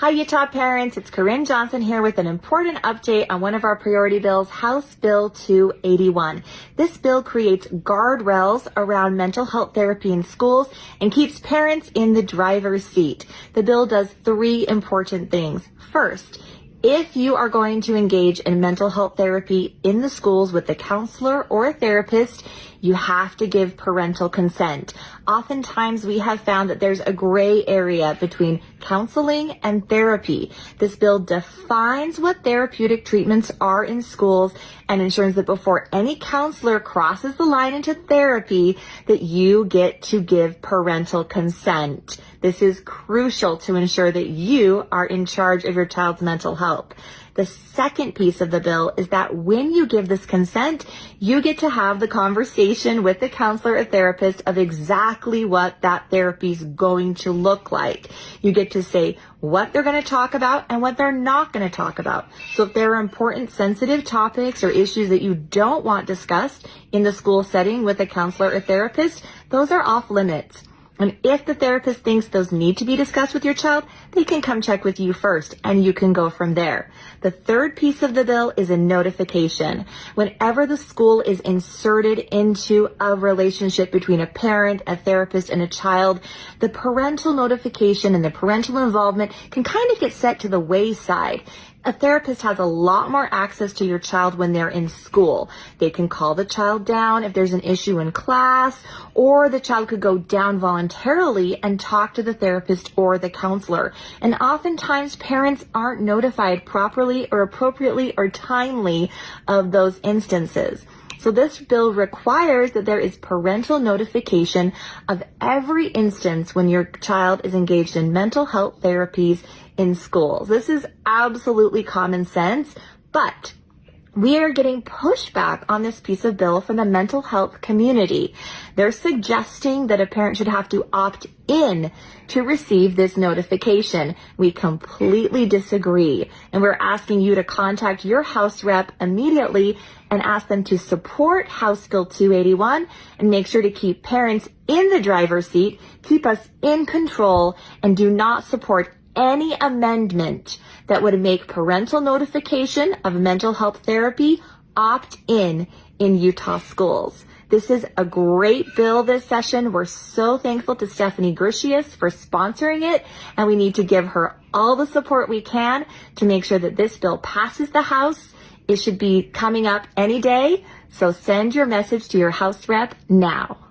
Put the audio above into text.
Hi, Utah parents. It's Corinne Johnson here with an important update on one of our priority bills, House Bill 281. This bill creates guardrails around mental health therapy in schools and keeps parents in the driver's seat. The bill does three important things. First, if you are going to engage in mental health therapy in the schools with a counselor or a therapist, you have to give parental consent. Oftentimes we have found that there's a gray area between counseling and therapy. This bill defines what therapeutic treatments are in schools and ensures that before any counselor crosses the line into therapy, that you get to give parental consent. This is crucial to ensure that you are in charge of your child's mental health. The second piece of the bill is that when you give this consent, you get to have the conversation with the counselor or therapist of exactly what that therapy is going to look like. You get to say what they're going to talk about and what they're not going to talk about. So if there are important sensitive topics or issues that you don't want discussed in the school setting with a counselor or therapist, those are off limits. And if the therapist thinks those need to be discussed with your child, they can come check with you first and you can go from there. The third piece of the bill is a notification. Whenever the school is inserted into a relationship between a parent, a therapist, and a child, the parental notification and the parental involvement can kind of get set to the wayside. A therapist has a lot more access to your child when they're in school. They can call the child down if there's an issue in class, or the child could go down voluntarily and talk to the therapist or the counselor. And oftentimes parents aren't notified properly or appropriately or timely of those instances. So this bill requires that there is parental notification of every instance when your child is engaged in mental health therapies in schools. This is absolutely common sense, but we are getting pushback on this piece of bill from the mental health community. They're suggesting that a parent should have to opt in to receive this notification. We completely disagree, and we're asking you to contact your House rep immediately and ask them to support House Bill 281 and make sure to keep parents in the driver's seat, keep us in control, and do not support any amendment that would make parental notification of mental health therapy opt-in in Utah schools. This is a great bill this session. We're so thankful to Stephanie Grishius for sponsoring it, and we need to give her all the support we can to make sure that this bill passes the House. It should be coming up any day, so send your message to your House rep now.